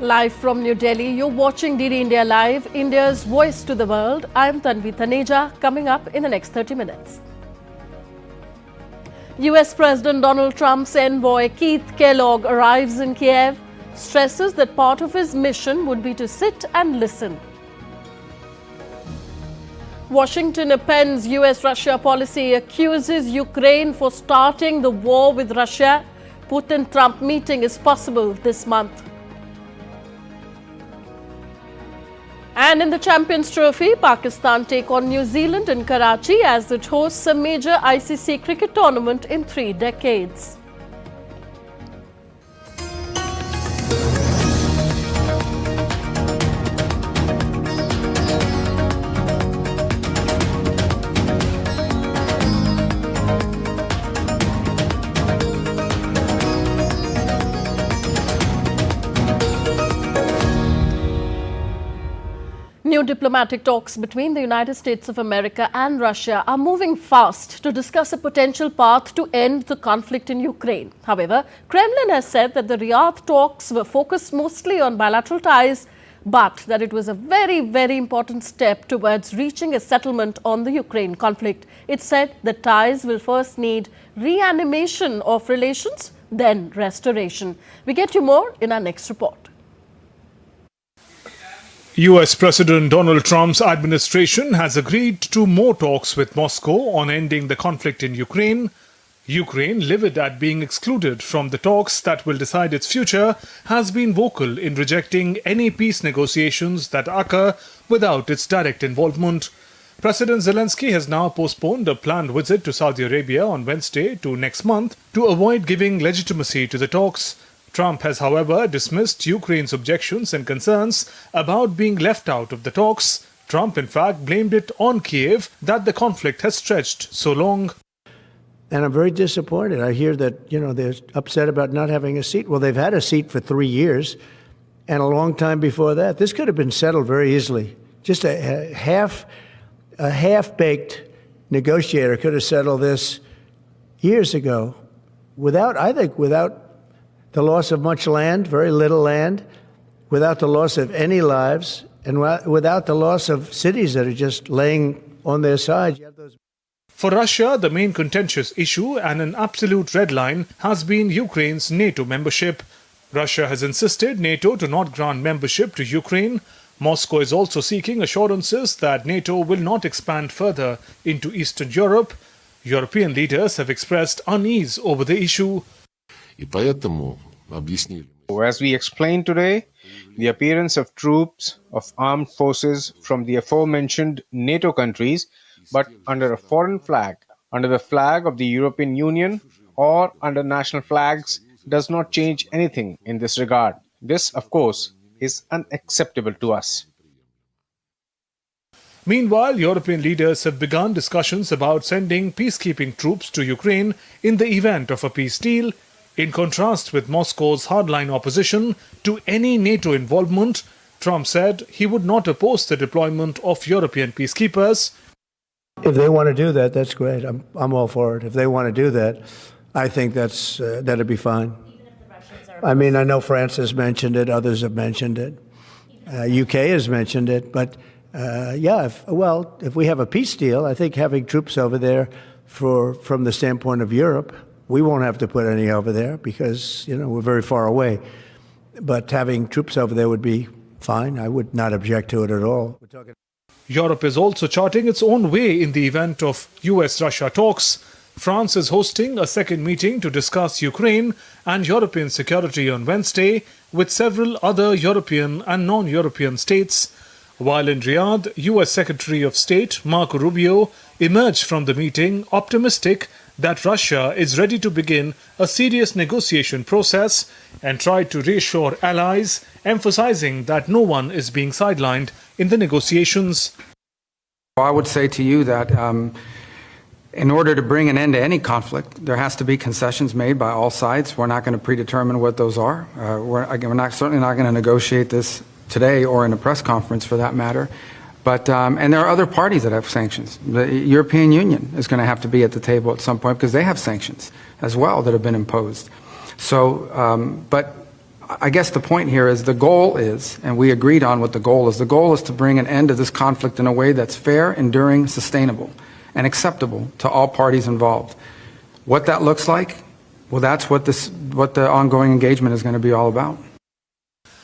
Live from New Delhi, you're watching DD India Live, India's voice to the world. I'm Tanvi Thaneja, coming up in the next 30 minutes. US President Donald Trump's envoy Keith Kellogg arrives in Kiev, stresses that part of his mission would be to sit and listen. Washington appends US-Russia policy, accuses Ukraine for starting the war with Russia. Putin-Trump meeting is possible this month. And in the Champions Trophy, Pakistan take on New Zealand in Karachi as it hosts a major ICC cricket tournament in 3 decades. New diplomatic talks between the United States of America and Russia are moving fast to discuss a potential path to end the conflict in Ukraine. However, Kremlin has said that the Riyadh talks were focused mostly on bilateral ties, but that it was a very important step towards reaching a settlement on the Ukraine conflict. It said the ties will first need reanimation of relations, then restoration. We get you more in our next report. US President Donald Trump's administration has agreed to more talks with Moscow on ending the conflict in Ukraine. Ukraine, livid at being excluded from the talks that will decide its future, has been vocal in rejecting any peace negotiations that occur without its direct involvement. President Zelensky has now postponed a planned visit to Saudi Arabia on Wednesday to next month to avoid giving legitimacy to the talks. Trump has, however, dismissed Ukraine's objections and concerns about being left out of the talks. Trump, in fact, blamed it on Kiev that the conflict has stretched so long. And I'm very disappointed. I hear that, they're upset about not having a seat. Well, they've had a seat for 3 years and a long time before that. This could have been settled very easily. Just a half-baked negotiator could have settled this years ago without the loss of much land, very little land, without the loss of any lives, and without the loss of cities that are just laying on their side. For Russia, the main contentious issue and an absolute red line has been Ukraine's NATO membership. Russia has insisted NATO to not grant membership to Ukraine. Moscow is also seeking assurances that NATO will not expand further into Eastern Europe. European leaders have expressed unease over the issue. As we explained today, the appearance of troops of armed forces from the aforementioned NATO countries, but under a foreign flag, under the flag of the European Union or under national flags, does not change anything in this regard. This, of course, is unacceptable to us. Meanwhile, European leaders have begun discussions about sending peacekeeping troops to Ukraine in the event of a peace deal. In contrast with Moscow's hardline opposition to any NATO involvement, Trump said he would not oppose the deployment of European peacekeepers. If they want to do that, that's great. I'm all for it. If they want to do that, I think that'd be fine. I mean, I know France has mentioned it, others have mentioned it, UK has mentioned it, but if we have a peace deal, I think having troops over there from the standpoint of Europe, we won't have to put any over there because, we're very far away. But having troops over there would be fine. I would not object to it at all. Europe is also charting its own way in the event of US-Russia talks. France is hosting a second meeting to discuss Ukraine and European security on Wednesday with several other European and non-European states. While in Riyadh, US Secretary of State Marco Rubio emerged from the meeting optimistic that Russia is ready to begin a serious negotiation process and tried to reassure allies, emphasizing that no one is being sidelined in the negotiations. I would say to you that in order to bring an end to any conflict, there has to be concessions made by all sides. We're not going to predetermine what those are. We're certainly not going to negotiate this today or in a press conference for that matter. But and there are other parties that have sanctions. The European Union is going to have to be at the table at some point because they have sanctions as well that have been imposed. So, but I guess the point here is the goal is, and we agreed on what the goal is to bring an end to this conflict in a way that's fair, enduring, sustainable, and acceptable to all parties involved. What that looks like, well, that's what the ongoing engagement is going to be all about.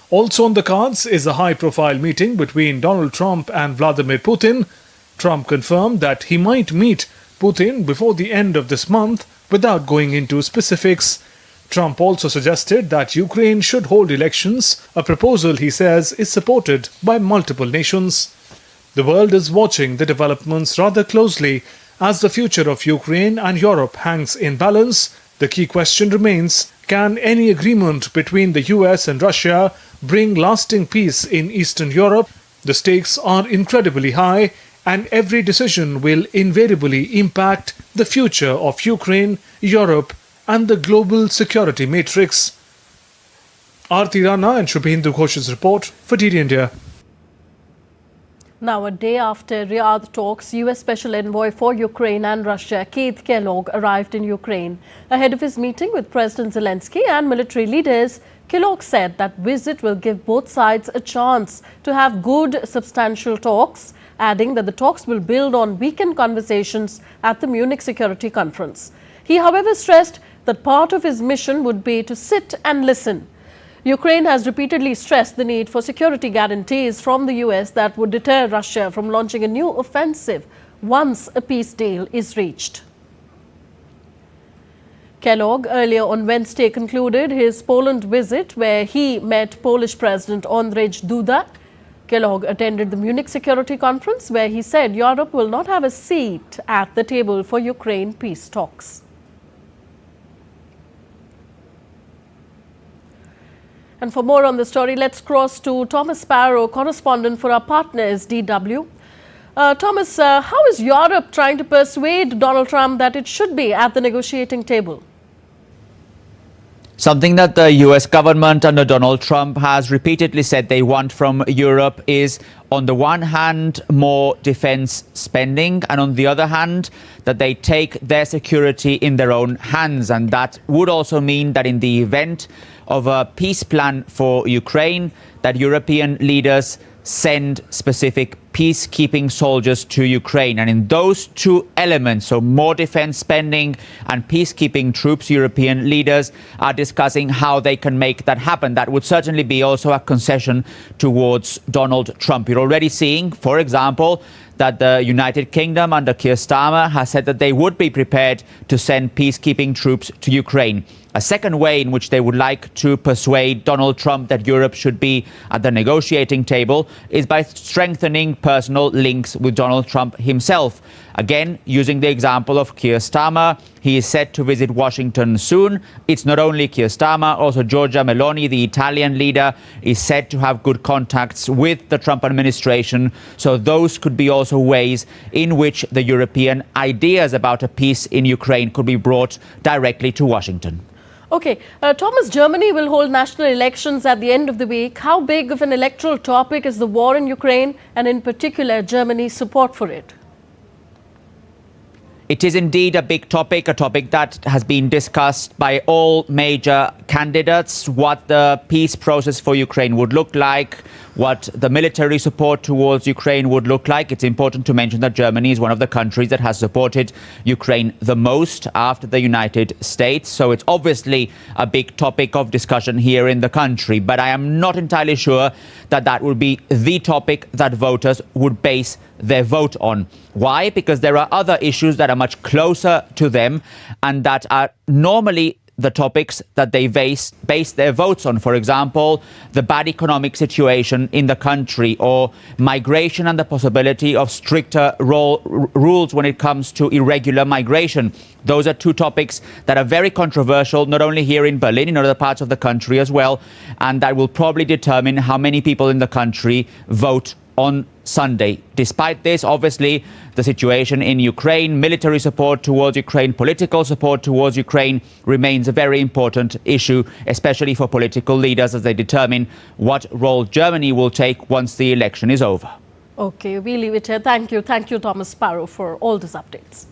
Also on the cards is a high-profile meeting between Donald Trump and Vladimir Putin. Trump confirmed that he might meet Putin before the end of this month without going into specifics. Trump also suggested that Ukraine should hold elections, a proposal he says is supported by multiple nations. The world is watching the developments rather closely as the future of Ukraine and Europe hangs in balance. The key question remains, can any agreement between the US and Russia bring lasting peace in Eastern Europe? The stakes are incredibly high, and every decision will invariably impact the future of Ukraine, Europe, and the global security matrix. Aarti Rana and Shubhendu Ghosh's report for DD India. Now, a day after Riyadh talks, US Special Envoy for Ukraine and Russia, Keith Kellogg, arrived in Ukraine. Ahead of his meeting with President Zelensky and military leaders, Kellogg said that visit will give both sides a chance to have good, substantial talks, adding that the talks will build on weekend conversations at the Munich Security Conference. He, however, stressed that part of his mission would be to sit and listen. Ukraine has repeatedly stressed the need for security guarantees from the US that would deter Russia from launching a new offensive once a peace deal is reached. Kellogg earlier on Wednesday concluded his Poland visit, where he met Polish President Andrzej Duda. Kellogg attended the Munich Security Conference, where he said Europe will not have a seat at the table for Ukraine peace talks. And for more on the story, let's cross to Thomas Sparrow, correspondent for our partners, DW. Thomas, how is Europe trying to persuade Donald Trump that it should be at the negotiating table? Something that the US government under Donald Trump has repeatedly said they want from Europe is, on the one hand, more defense spending, and on the other hand, that they take their security in their own hands. And that would also mean that in the event of a peace plan for Ukraine, that European leaders send specific peacekeeping soldiers to Ukraine. And in those two elements, so more defense spending and peacekeeping troops, European leaders are discussing how they can make that happen. That would certainly be also a concession towards Donald Trump. You're already seeing, for example, that the United Kingdom under Keir Starmer has said that they would be prepared to send peacekeeping troops to Ukraine. A second way in which they would like to persuade Donald Trump that Europe should be at the negotiating table is by strengthening personal links with Donald Trump himself. Again, using the example of Keir Starmer, he is set to visit Washington soon. It's not only Keir Starmer, also Giorgia Meloni, the Italian leader, is said to have good contacts with the Trump administration. So those could be also ways in which the European ideas about a peace in Ukraine could be brought directly to Washington. Okay, Thomas, Germany will hold national elections at the end of the week. How big of an electoral topic is the war in Ukraine, and in particular Germany's support for it? It is indeed a big topic, a topic that has been discussed by all major candidates, what the peace process for Ukraine would look like, what the military support towards Ukraine would look like. It's important to mention that Germany is one of the countries that has supported Ukraine the most after the United States. So it's obviously a big topic of discussion here in the country. But I am not entirely sure that that would be the topic that voters would base their vote on. Why? Because there are other issues that are much closer to them and that are normally the topics that they base their votes on. For example, the bad economic situation in the country, or migration and the possibility of stricter rules when it comes to irregular migration. Those are two topics that are very controversial, not only here in Berlin, in other parts of the country as well, and that will probably determine how many people in the country vote on Sunday. Despite this, obviously, the situation in Ukraine, military support towards Ukraine, political support towards Ukraine remains a very important issue, especially for political leaders as they determine what role Germany will take once the election is over. Okay, we leave it here. Thank you. Thank you, Thomas Sparrow, for all these updates.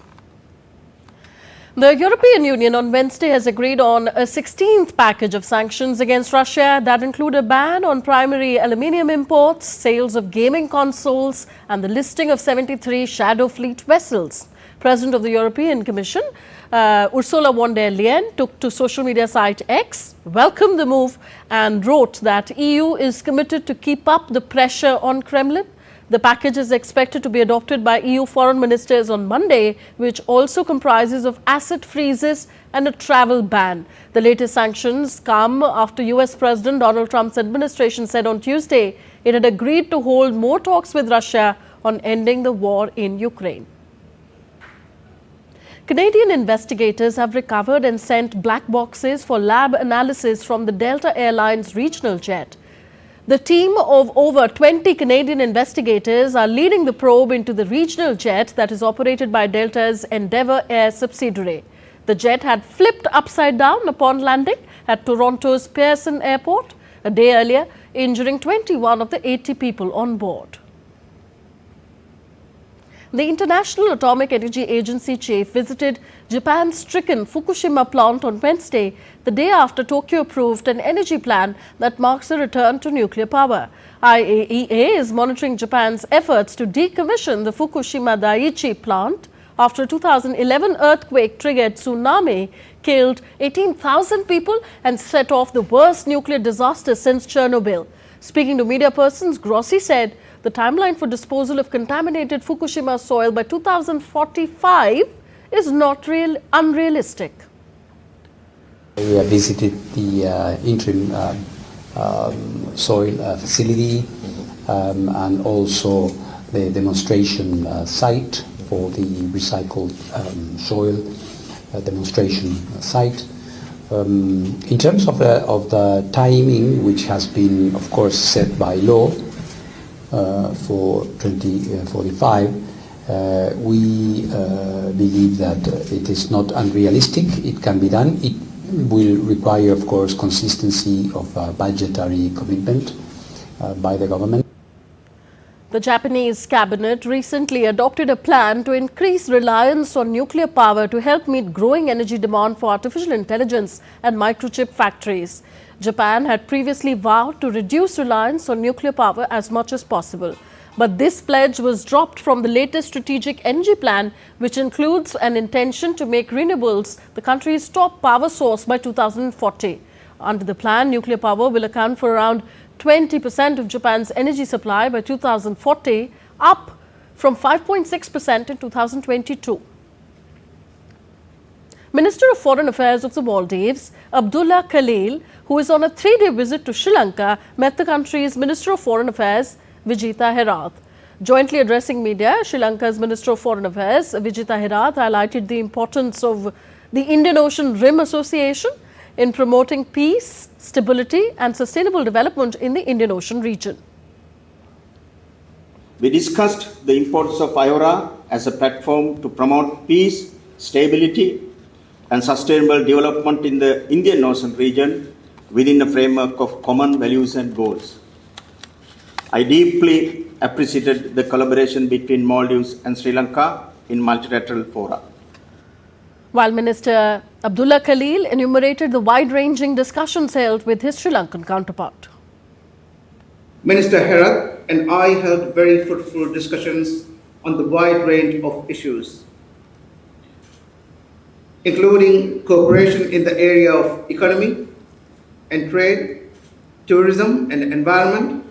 The European Union on Wednesday has agreed on a 16th package of sanctions against Russia that include a ban on primary aluminium imports, sales of gaming consoles, and the listing of 73 shadow fleet vessels. President of the European Commission, Ursula von der Leyen, took to social media site X, welcomed the move, and wrote that EU is committed to keep up the pressure on Kremlin. The package is expected to be adopted by EU foreign ministers on Monday, which also comprises of asset freezes and a travel ban. The latest sanctions come after US President Donald Trump's administration said on Tuesday it had agreed to hold more talks with Russia on ending the war in Ukraine. Canadian investigators have recovered and sent black boxes for lab analysis from the Delta Airlines regional jet. The team of over 20 Canadian investigators are leading the probe into the regional jet that is operated by Delta's Endeavour Air subsidiary. The jet had flipped upside down upon landing at Toronto's Pearson Airport a day earlier, injuring 21 of the 80 people on board. The International Atomic Energy Agency chief visited Japan's stricken Fukushima plant on Wednesday, the day after Tokyo approved an energy plan that marks a return to nuclear power. IAEA is monitoring Japan's efforts to decommission the Fukushima Daiichi plant after a 2011 earthquake triggered tsunami, killed 18,000 people and set off the worst nuclear disaster since Chernobyl. Speaking to media persons, Grossi said the timeline for disposal of contaminated Fukushima soil by 2045 is not unrealistic. We have visited the interim soil facility and also the demonstration site for the recycled soil demonstration site. In terms of the timing, which has been, of course, set by law for 2045, we believe that it is not unrealistic. It can be done. It will require, of course, consistency of budgetary commitment by the government. The Japanese cabinet recently adopted a plan to increase reliance on nuclear power to help meet growing energy demand for artificial intelligence and microchip factories. Japan had previously vowed to reduce reliance on nuclear power as much as possible. But this pledge was dropped from the latest strategic energy plan, which includes an intention to make renewables the country's top power source by 2040. Under the plan, nuclear power will account for around 20% of Japan's energy supply by 2040, up from 5.6% in 2022. Minister of Foreign Affairs of the Maldives, Abdullah Khalil, who is on a 3-day visit to Sri Lanka, met the country's Minister of Foreign Affairs, Vijitha Herath. Jointly addressing media, Sri Lanka's Minister of Foreign Affairs, Vijitha Herath, highlighted the importance of the Indian Ocean Rim Association in promoting peace, stability and sustainable development in the Indian Ocean region. We discussed the importance of IORA as a platform to promote peace, stability and sustainable development in the Indian Ocean region within the framework of common values and goals. I deeply appreciated the collaboration between Maldives and Sri Lanka in multilateral fora. While Minister Abdullah Khalil enumerated the wide-ranging discussions held with his Sri Lankan counterpart. Minister Herath and I held very fruitful discussions on the wide range of issues, including cooperation in the area of economy and trade, tourism and environment,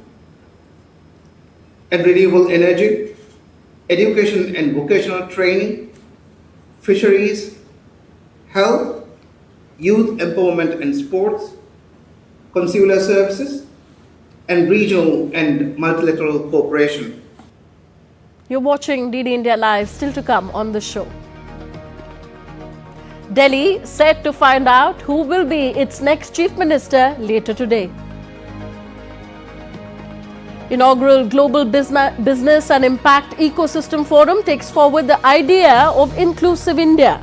and renewable energy, education and vocational training, fisheries, health, youth empowerment and sports, consular services, and regional and multilateral cooperation. You're watching DD India Live, still to come on the show. Delhi set to find out who will be its next chief minister later today. Inaugural Global Business and Impact Ecosystem Forum takes forward the idea of inclusive India.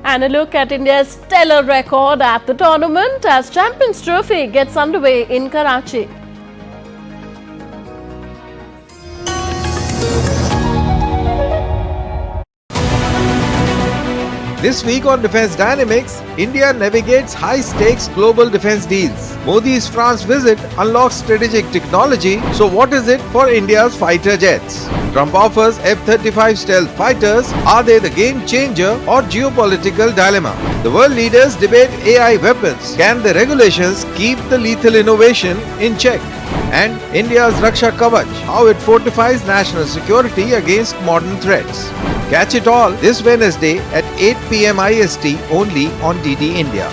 And a look at India's stellar record at the tournament as Champions Trophy gets underway in Karachi. This week on Defense Dynamics, India navigates high-stakes global defense deals. Modi's France visit unlocks strategic technology, so what is it for India's fighter jets? Trump offers F-35 stealth fighters. Are they the game changer or geopolitical dilemma? The world leaders debate AI weapons. Can the regulations keep the lethal innovation in check? And India's Raksha Kavach, how it fortifies national security against modern threats. Catch it all this Wednesday at 8 p.m. IST only on DD India.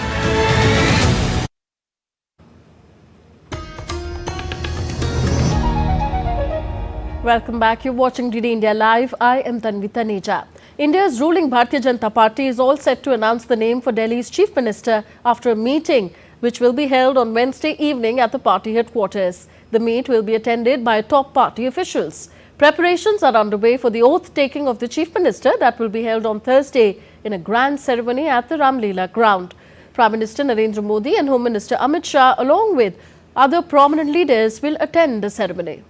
Welcome back. You're watching DD India Live. I am Tanvi Taneja. India's ruling Bharatiya Janata Party is all set to announce the name for Delhi's Chief Minister after a meeting which will be held on Wednesday evening at the party headquarters. The meet will be attended by top party officials. Preparations are underway for the oath-taking of the Chief Minister that will be held on Thursday in a grand ceremony at the Ramlila ground. Prime Minister Narendra Modi and Home Minister Amit Shah, along with other prominent leaders, will attend the ceremony.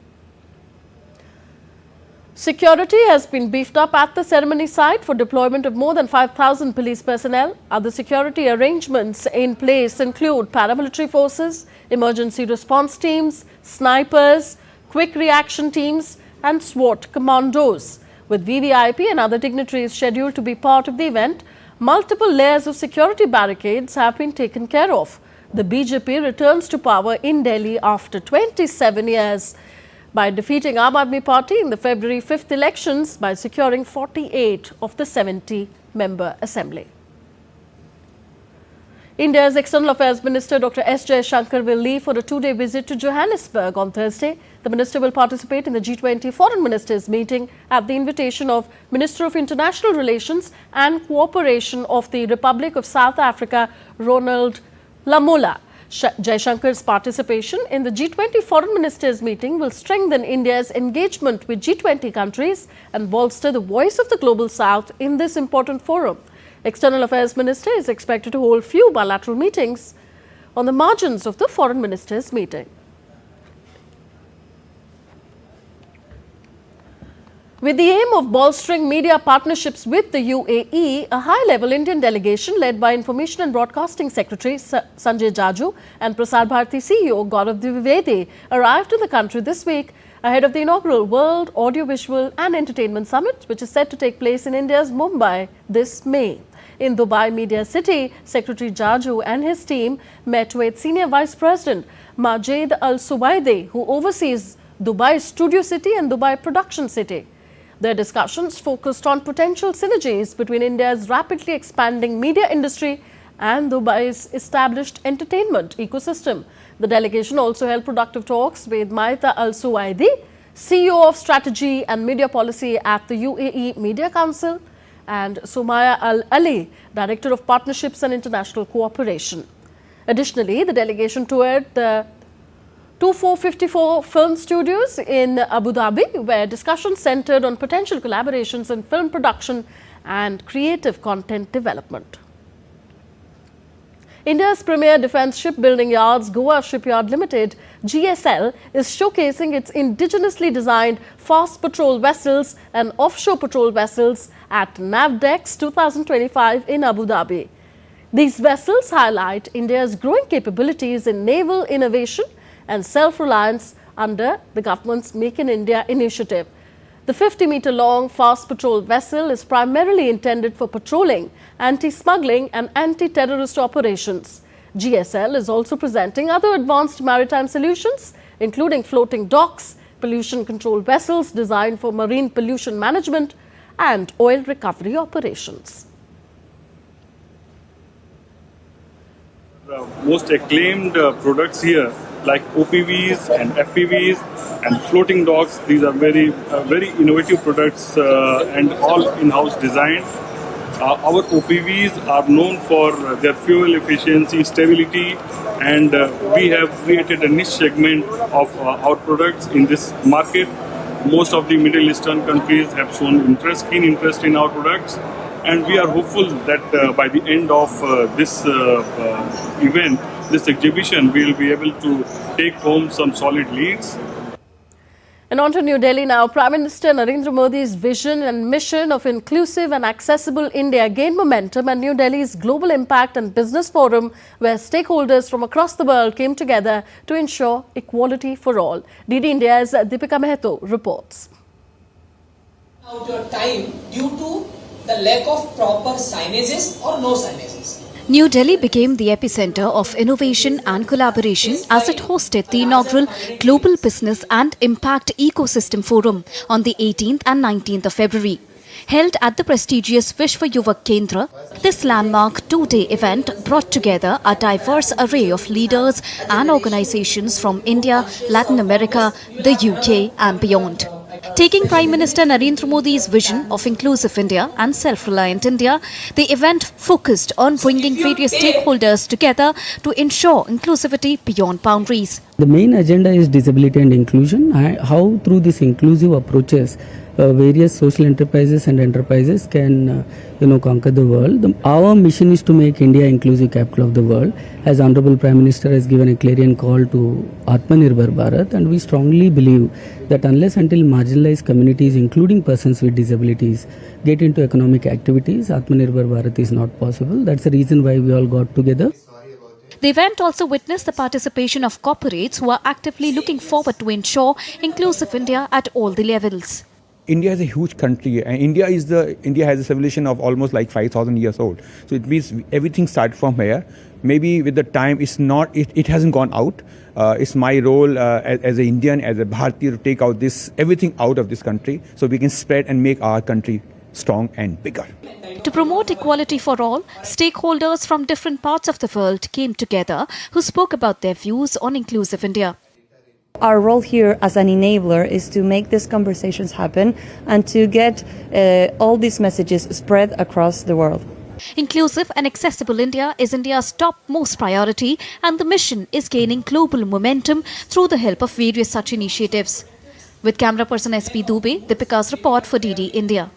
Security has been beefed up at the ceremony site for deployment of more than 5,000 police personnel. Other security arrangements in place include paramilitary forces, emergency response teams, snipers, quick reaction teams and SWAT commandos. With VVIP and other dignitaries scheduled to be part of the event, multiple layers of security barricades have been taken care of. The BJP returns to power in Delhi after 27 years by defeating Aam Aadmi Party in the February 5th elections by securing 48 of the 70-member assembly. India's External Affairs Minister Dr. S. Jaishankar will leave for a two-day visit to Johannesburg on Thursday. The minister will participate in the G20 Foreign Ministers meeting at the invitation of Minister of International Relations and Cooperation of the Republic of South Africa, Ronald Lamola. Jaishankar's participation in the G20 Foreign Ministers meeting will strengthen India's engagement with G20 countries and bolster the voice of the Global South in this important forum. External Affairs Minister is expected to hold few bilateral meetings on the margins of the Foreign Ministers meeting. With the aim of bolstering media partnerships with the UAE, a high-level Indian delegation led by Information and Broadcasting Secretary Sanjay Jaju and Prasar Bharati CEO Gaurav Dwivedi arrived in the country this week ahead of the inaugural World Audiovisual and Entertainment Summit, which is set to take place in India's Mumbai this May. In Dubai Media City, Secretary Jaju and his team met with Senior Vice President Majed Al Suwaidi, who oversees Dubai Studio City and Dubai Production City. Their discussions focused on potential synergies between India's rapidly expanding media industry and Dubai's established entertainment ecosystem. The delegation also held productive talks with Maita Al Suwaidi, CEO of Strategy and Media Policy at the UAE Media Council, and Sumaya Al Ali, Director of Partnerships and International Cooperation. Additionally, the delegation toured the 2454 film studios in Abu Dhabi, where discussions centered on potential collaborations in film production and creative content development. India's premier defence shipbuilding yards, Goa Shipyard Limited, GSL, is showcasing its indigenously designed fast patrol vessels and offshore patrol vessels at NAVDEX 2025 in Abu Dhabi. These vessels highlight India's growing capabilities in naval innovation and self-reliance under the government's Make in India initiative. The 50-meter-long fast patrol vessel is primarily intended for patrolling, anti-smuggling and anti-terrorist operations. GSL is also presenting other advanced maritime solutions, including floating docks, pollution control vessels designed for marine pollution management and oil recovery operations. The most acclaimed products here, like OPVs and FPVs and floating docks, these are very innovative products and all in-house designed. Our OPVs are known for their fuel efficiency, stability, and we have created a niche segment of our products in this market. Most of the Middle Eastern countries have shown keen interest in our products, and we are hopeful that by the end of this event, this exhibition, we will be able to take home some solid leads. And on to New Delhi now. Prime Minister Narendra Modi's vision and mission of inclusive and accessible India gained momentum at New Delhi's Global Impact and Business Forum, where stakeholders from across the world came together to ensure equality for all. DD India's Deepika Meheto reports. Out your time due to the lack of proper signages or no signages. New Delhi became the epicenter of innovation and collaboration as it hosted the inaugural Global Business and Impact Ecosystem Forum on the 18th and 19th of February. Held at the prestigious Vishwa Yuvak Kendra, this landmark two-day event brought together a diverse array of leaders and organizations from India, Latin America, the UK and beyond. Taking Prime Minister Narendra Modi's vision of inclusive India and self-reliant India, the event focused on bringing various stakeholders together to ensure inclusivity beyond boundaries. The main agenda is disability and inclusion. How through these inclusive approaches, various social enterprises and enterprises can conquer the world. Our mission is to make India inclusive capital of the world. As Honorable Prime Minister has given a clarion call to Atmanirbhar Bharat, and we strongly believe that unless until marginalized communities, including persons with disabilities, get into economic activities, Atmanirbhar Bharat is not possible. That's the reason why we all got together. The event also witnessed the participation of corporates who are actively looking forward to ensure inclusive India at all the levels. India is a huge country, and India has a civilization of almost like 5,000 years old. So it means everything started from here. Maybe with the time, it hasn't gone out. It's my role as an Indian, as a Bharati, to take out everything out of this country, so we can spread and make our country strong and bigger. To promote equality for all, stakeholders from different parts of the world came together who spoke about their views on inclusive India. Our role here as an enabler is to make these conversations happen and to get all these messages spread across the world. Inclusive and accessible India is India's topmost priority, and the mission is gaining global momentum through the help of various such initiatives. With camera person SP Dubey, Deepika's report for DD India.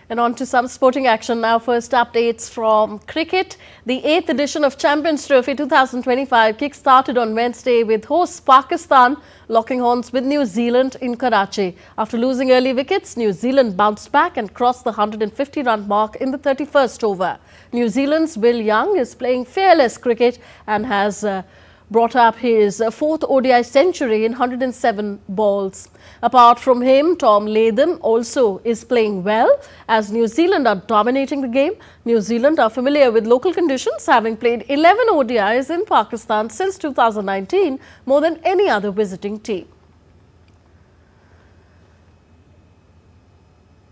And on to some sporting action now. First updates from cricket. The 8th edition of Champions Trophy 2025 kick-started on Wednesday with hosts Pakistan locking horns with New Zealand in Karachi. After losing early wickets, New Zealand bounced back and crossed the 150-run mark in the 31st over. New Zealand's Will Young is playing fearless cricket and has brought up his fourth ODI century in 107 balls. Apart from him, Tom Latham also is playing well as New Zealand are dominating the game. New Zealand are familiar with local conditions, having played 11 ODIs in Pakistan since 2019, more than any other visiting team.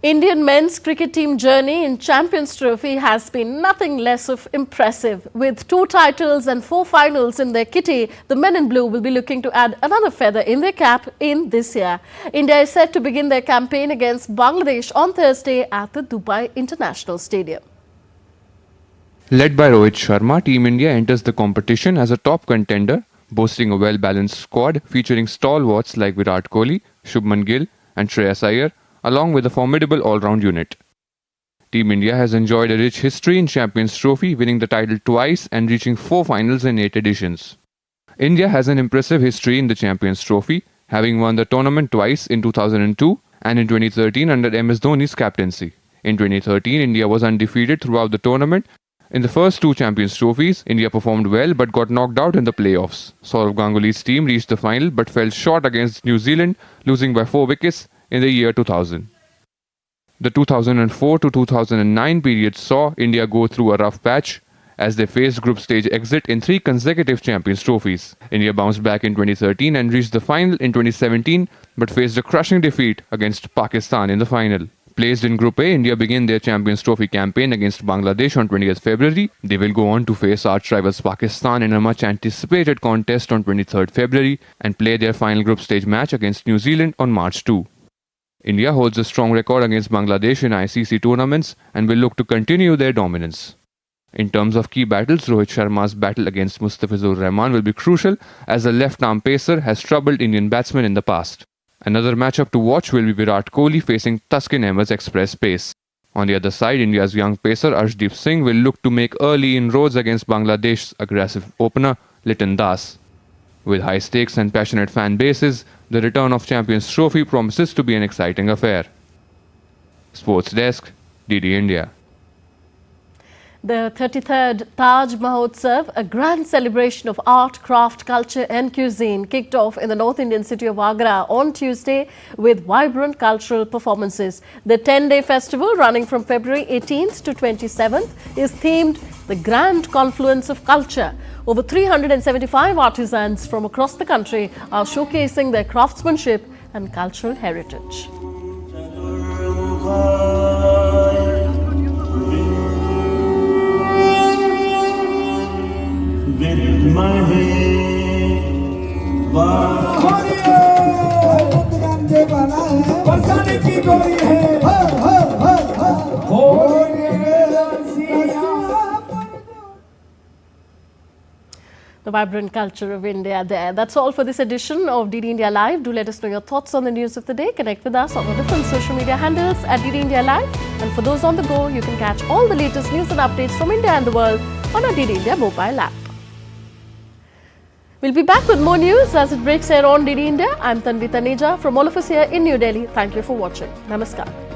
Indian men's cricket team journey in Champions Trophy has been nothing less of impressive. With 2 titles and 4 finals in their kitty, the men in blue will be looking to add another feather in their cap in this year. India is set to begin their campaign against Bangladesh on Thursday at the Dubai International Stadium. Led by Rohit Sharma, Team India enters the competition as a top contender, boasting a well-balanced squad featuring stalwarts like Virat Kohli, Shubman Gill and Shreyas Iyer, along with a formidable all-round unit. Team India has enjoyed a rich history in Champions Trophy, winning the title twice and reaching 4 finals in 8 editions. India has an impressive history in the Champions Trophy, having won the tournament twice in 2002 and in 2013 under MS Dhoni's captaincy. In 2013, India was undefeated throughout the tournament. In the first 2 Champions Trophies, India performed well but got knocked out in the playoffs. Sourav Ganguly's team reached the final but fell short against New Zealand, losing by 4 wickets in the year 2000. The 2004 to 2009 period saw India go through a rough patch as they faced group stage exit in 3 consecutive Champions Trophies. India bounced back in 2013 and reached the final in 2017 but faced a crushing defeat against Pakistan in the final. Placed in Group A, India began their Champions Trophy campaign against Bangladesh on 20th February. They will go on to face arch rivals Pakistan in a much anticipated contest on 23rd February and play their final group stage match against New Zealand on March 2. India holds a strong record against Bangladesh in ICC tournaments and will look to continue their dominance. In terms of key battles, Rohit Sharma's battle against Mustafizur Rahman will be crucial as the left-arm pacer has troubled Indian batsmen in the past. Another matchup to watch will be Virat Kohli facing Taskin Ahmed's express pace. On the other side, India's young pacer Arshdeep Singh will look to make early inroads against Bangladesh's aggressive opener Liton Das. With high stakes and passionate fan bases, the return of Champions Trophy promises to be an exciting affair. Sports Desk, DD India. The 33rd Taj Mahotsav, a grand celebration of art, craft, culture and cuisine, kicked off in the North Indian city of Agra on Tuesday with vibrant cultural performances. The 10-day festival, running from February 18th to 27th, is themed The Grand Confluence of Culture. Over 375 artisans from across the country are showcasing their craftsmanship and cultural heritage. The vibrant culture of India there. That's all for this edition of DD India Live. Do let us know your thoughts on the news of the day. Connect with us on our different social media handles at DD India Live. And for those on the go, you can catch all the latest news and updates from India and the world on our DD India mobile app. We'll be back with more news as it breaks here on DD India. I'm Tanvi Taneja from all of us here in New Delhi. Thank you for watching. Namaskar.